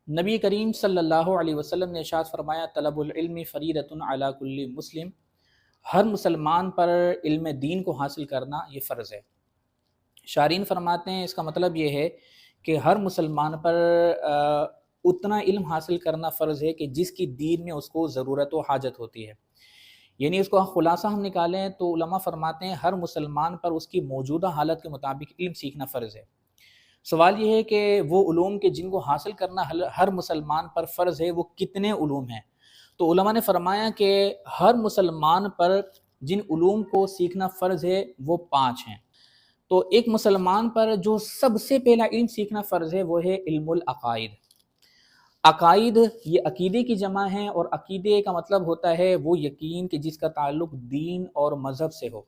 نبی کریم صلی اللہ علیہ وسلم نے ارشاد فرمایا طلب العلم فریضۃ علی کل مسلم، ہر مسلمان پر علم دین کو حاصل کرنا یہ فرض ہے۔ شارحین فرماتے ہیں اس کا مطلب یہ ہے کہ ہر مسلمان پر اتنا علم حاصل کرنا فرض ہے کہ جس کی دین میں اس کو ضرورت و حاجت ہوتی ہے۔ یعنی اس کو خلاصہ ہم نکالیں تو علماء فرماتے ہیں ہر مسلمان پر اس کی موجودہ حالت کے مطابق علم سیکھنا فرض ہے۔ سوال یہ ہے کہ وہ علوم کے جن کو حاصل کرنا ہر مسلمان پر فرض ہے وہ کتنے علوم ہیں؟ تو علماء نے فرمایا کہ ہر مسلمان پر جن علوم کو سیکھنا فرض ہے وہ 5 ہیں۔ تو ایک مسلمان پر جو سب سے پہلا علم سیکھنا فرض ہے وہ ہے علم العقائد۔ عقائد یہ عقیدے کی جمع ہے، اور عقیدے کا مطلب ہوتا ہے وہ یقین کہ جس کا تعلق دین اور مذہب سے ہو،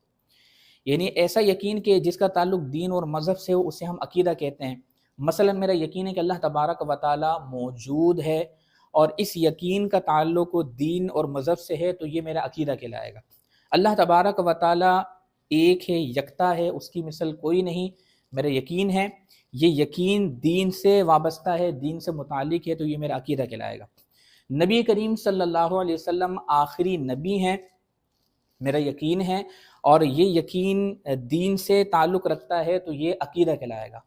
یعنی ایسا یقین کہ جس کا تعلق دین اور مذہب سے ہو اسے ہم عقیدہ کہتے ہیں۔ مثلا میرا یقین ہے کہ اللہ تبارک و تعالی موجود ہے، اور اس یقین کا تعلق دین اور مذہب سے ہے تو یہ میرا عقیدہ کہلائے گا۔ اللہ تبارک و تعالی ایک ہے، یکتا ہے، اس کی مثل کوئی نہیں، میرا یقین ہے۔ یہ یقین دین سے وابستہ ہے، دین سے متعلق ہے، تو یہ میرا عقیدہ کہلائے گا۔ نبی کریم صلی اللہ علیہ وسلم آخری نبی ہیں، میرا یقین ہے، اور یہ یقین دین سے تعلق رکھتا ہے تو یہ عقیدہ کہلائے گا۔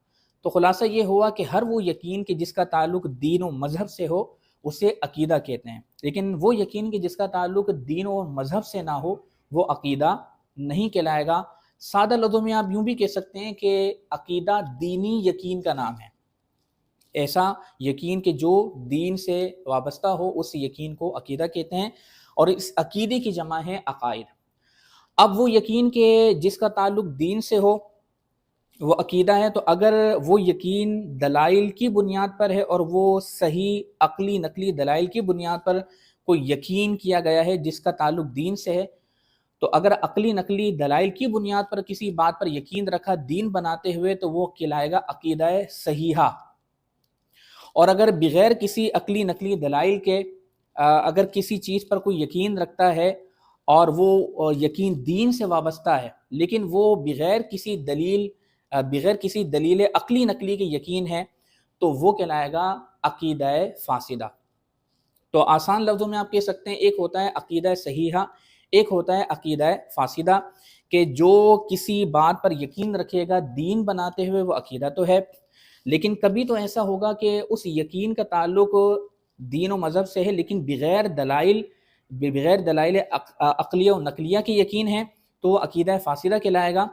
تو خلاصہ یہ ہوا کہ ہر وہ یقین کہ جس کا تعلق دین و مذہب سے ہو اسے عقیدہ کہتے ہیں، لیکن وہ یقین کہ جس کا تعلق دین و مذہب سے نہ ہو وہ عقیدہ نہیں کہلائے گا۔ سادہ لفظوں میں آپ یوں بھی کہہ سکتے ہیں کہ عقیدہ دینی یقین کا نام ہے، ایسا یقین کہ جو دین سے وابستہ ہو اس یقین کو عقیدہ کہتے ہیں، اور اس عقیدے کی جمع ہے عقائد۔ اب وہ یقین کہ جس کا تعلق دین سے ہو وہ عقیدہ ہے، تو اگر وہ یقین دلائل کی بنیاد پر ہے اور وہ صحیح عقلی نقلی دلائل کی بنیاد پر کوئی یقین کیا گیا ہے جس کا تعلق دین سے ہے، تو اگر عقلی نقلی دلائل کی بنیاد پر کسی بات پر یقین رکھا دین بناتے ہوئے تو وہ کہلائے گا عقیدہ صحیحہ۔ اور اگر بغیر کسی عقلی نقلی دلائل کے اگر کسی چیز پر کوئی یقین رکھتا ہے اور وہ یقین دین سے وابستہ ہے لیکن وہ بغیر کسی دلیل عقلی نقلی کے یقین ہے تو وہ کہلائے گا عقیدہ فاسدہ۔ تو آسان لفظوں میں آپ کہہ سکتے ہیں ایک ہوتا ہے عقیدہ صحیحہ، ایک ہوتا ہے عقیدہ فاسدہ، کہ جو کسی بات پر یقین رکھے گا دین بناتے ہوئے وہ عقیدہ تو ہے، لیکن کبھی تو ایسا ہوگا کہ اس یقین کا تعلق دین و مذہب سے ہے لیکن بغیر دلائل عقلیہ و نقلیہ کے یقین ہے تو وہ عقیدہ فاسدہ کہلائے گا۔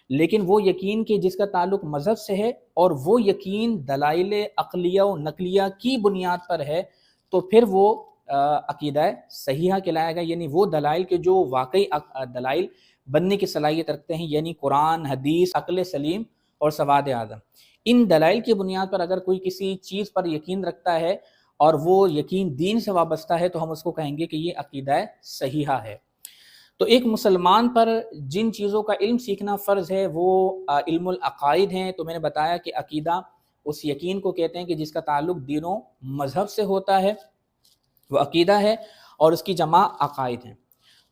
لیکن وہ یقین کہ جس کا تعلق مذہب سے ہے اور وہ یقین دلائل عقلیہ و نقلیہ کی بنیاد پر ہے تو پھر وہ عقیدہ صحیحہ کہلائے گا، یعنی وہ دلائل کے جو واقعی دلائل بننے کی صلاحیت رکھتے ہیں، یعنی قرآن، حدیث، عقل سلیم اور سواد اعظم۔ ان دلائل کی بنیاد پر اگر کوئی کسی چیز پر یقین رکھتا ہے اور وہ یقین دین سے وابستہ ہے تو ہم اس کو کہیں گے کہ یہ عقیدہ صحیحہ ہے۔ تو ایک مسلمان پر جن چیزوں کا علم سیکھنا فرض ہے وہ علم العقائد ہیں۔ تو میں نے بتایا کہ عقیدہ اس یقین کو کہتے ہیں کہ جس کا تعلق دین و مذہب سے ہوتا ہے وہ عقیدہ ہے، اور اس کی جمع عقائد ہیں۔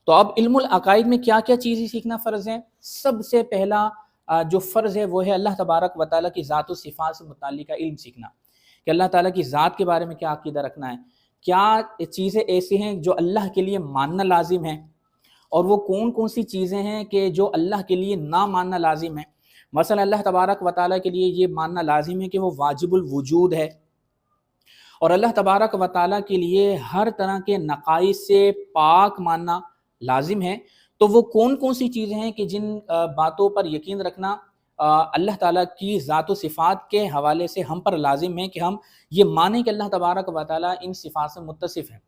تو اب علم العقائد میں کیا کیا چیزیں سیکھنا فرض ہیں؟ سب سے پہلا جو فرض ہے وہ ہے اللہ تبارک و تعالیٰ کی ذات و صفات سے متعلقہ علم سیکھنا، کہ اللہ تعالیٰ کی ذات کے بارے میں کیا عقیدہ رکھنا ہے، کیا چیزیں ایسی ہیں جو اللہ کے لیے ماننا لازم ہے، اور وہ کون کون سی چیزیں ہیں کہ جو اللہ کے لیے نہ ماننا لازم ہے۔ مثلا اللہ تبارک و تعالیٰ کے لیے یہ ماننا لازم ہے کہ وہ واجب الوجود ہے، اور اللہ تبارک و تعالیٰ کے لیے ہر طرح کے نقائص سے پاک ماننا لازم ہے۔ تو وہ کون کون سی چیزیں ہیں کہ جن باتوں پر یقین رکھنا اللہ تعالیٰ کی ذات و صفات کے حوالے سے ہم پر لازم ہے کہ ہم یہ مانیں کہ اللہ تبارک و تعالیٰ ان صفات سے متصف ہیں،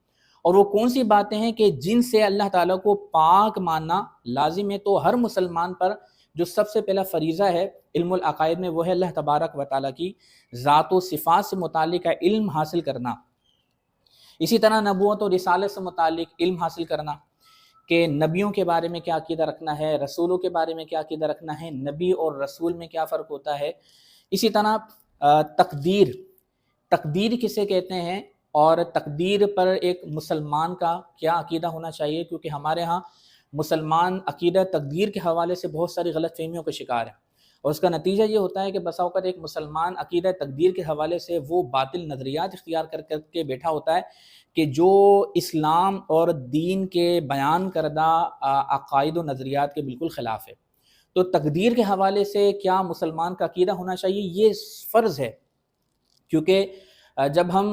اور وہ کون سی باتیں ہیں کہ جن سے اللہ تعالیٰ کو پاک ماننا لازم ہے۔ تو ہر مسلمان پر جو سب سے پہلا فریضہ ہے علم العقائد میں وہ ہے اللہ تبارک و تعالیٰ کی ذات و صفات سے متعلق علم حاصل کرنا۔ اسی طرح نبوت و رسالت سے متعلق علم حاصل کرنا، کہ نبیوں کے بارے میں کیا عقیدہ رکھنا ہے، رسولوں کے بارے میں کیا عقیدہ رکھنا ہے، نبی اور رسول میں کیا فرق ہوتا ہے۔ اسی طرح تقدیر کسے کہتے ہیں، اور تقدیر پر ایک مسلمان کا کیا عقیدہ ہونا چاہیے، کیونکہ ہمارے ہاں مسلمان عقیدہ تقدیر کے حوالے سے بہت ساری غلط فہمیوں کا شکار ہے۔ اور اس کا نتیجہ یہ ہوتا ہے کہ بسا اوقات ایک مسلمان عقیدہ تقدیر کے حوالے سے وہ باطل نظریات اختیار کر کے بیٹھا ہوتا ہے کہ جو اسلام اور دین کے بیان کردہ عقائد و نظریات کے بالکل خلاف ہے۔ تو تقدیر کے حوالے سے کیا مسلمان کا عقیدہ ہونا چاہیے، یہ فرض ہے، کیونکہ جب ہم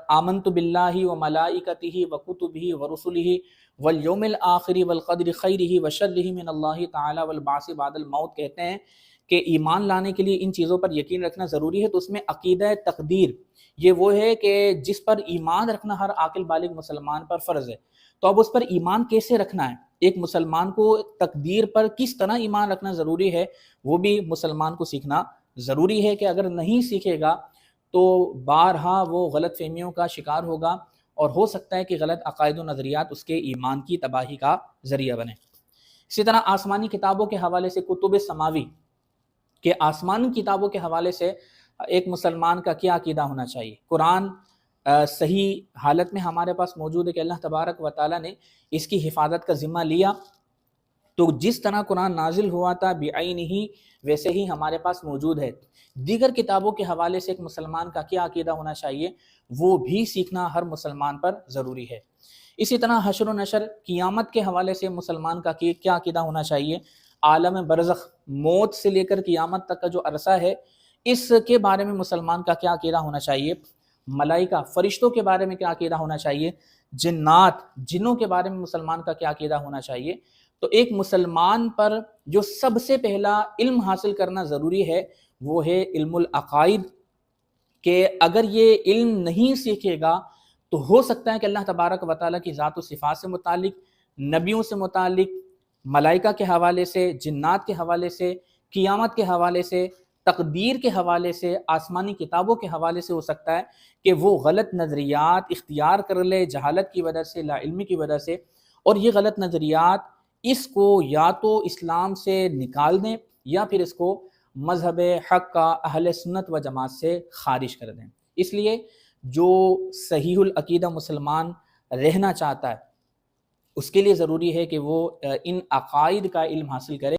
آمنت باللہ و ملائکتہ و کتبہ و رسلہ والیوم الآخر والقدر خیرہ و شرہ من اللہ تعالی والبعث بعد الموت کہتے ہیں کہ ایمان لانے کے لیے ان چیزوں پر یقین رکھنا ضروری ہے، تو اس میں عقیدہ تقدیر یہ وہ ہے کہ جس پر ایمان رکھنا ہر عاقل بالغ مسلمان پر فرض ہے۔ تو اب اس پر ایمان کیسے رکھنا ہے، ایک مسلمان کو تقدیر پر کس طرح ایمان رکھنا ضروری ہے، وہ بھی مسلمان کو سیکھنا ضروری ہے کہ اگر نہیں سیکھے گا تو بارہا وہ غلط فہمیوں کا شکار ہوگا اور ہو سکتا ہے کہ غلط عقائد و نظریات اس کے ایمان کی تباہی کا ذریعہ بنے۔ اسی طرح آسمانی کتابوں کے حوالے سے کتب سماوی کہ آسمانی کتابوں کے حوالے سے ایک مسلمان کا کیا عقیدہ ہونا چاہیے۔ قرآن صحیح حالت میں ہمارے پاس موجود ہے کہ اللہ تبارک و تعالیٰ نے اس کی حفاظت کا ذمہ لیا، تو جس طرح قرآن نازل ہوا تھا بعینہ ویسے ہی ہمارے پاس موجود ہے۔ دیگر کتابوں کے حوالے سے ایک مسلمان کا کیا عقیدہ ہونا چاہیے، وہ بھی سیکھنا ہر مسلمان پر ضروری ہے۔ اسی طرح حشر و نشر قیامت کے حوالے سے مسلمان کا کیا عقیدہ ہونا چاہیے، عالم برزخ موت سے لے کر قیامت تک کا جو عرصہ ہے اس کے بارے میں مسلمان کا کیا عقیدہ ہونا چاہیے، ملائکہ فرشتوں کے بارے میں کیا عقیدہ ہونا چاہیے، جنات جنوں کے بارے میں مسلمان کا کیا عقیدہ ہونا چاہیے۔ تو ایک مسلمان پر جو سب سے پہلا علم حاصل کرنا ضروری ہے وہ ہے علم العقائد، کہ اگر یہ علم نہیں سیکھے گا تو ہو سکتا ہے کہ اللہ تبارک و تعالیٰ کی ذات و صفات سے متعلق، نبیوں سے متعلق، ملائکہ کے حوالے سے، جنات کے حوالے سے، قیامت کے حوالے سے، تقدیر کے حوالے سے، آسمانی کتابوں کے حوالے سے ہو سکتا ہے کہ وہ غلط نظریات اختیار کر لے جہالت کی وجہ سے، لا علمی کی وجہ سے، اور یہ غلط نظریات اس کو یا تو اسلام سے نکال دیں یا پھر اس کو مذہب حق کا اہل سنت و جماعت سے خارج کر دیں۔ اس لیے جو صحیح العقیدہ مسلمان رہنا چاہتا ہے اس کے لیے ضروری ہے کہ وہ ان عقائد کا علم حاصل کرے۔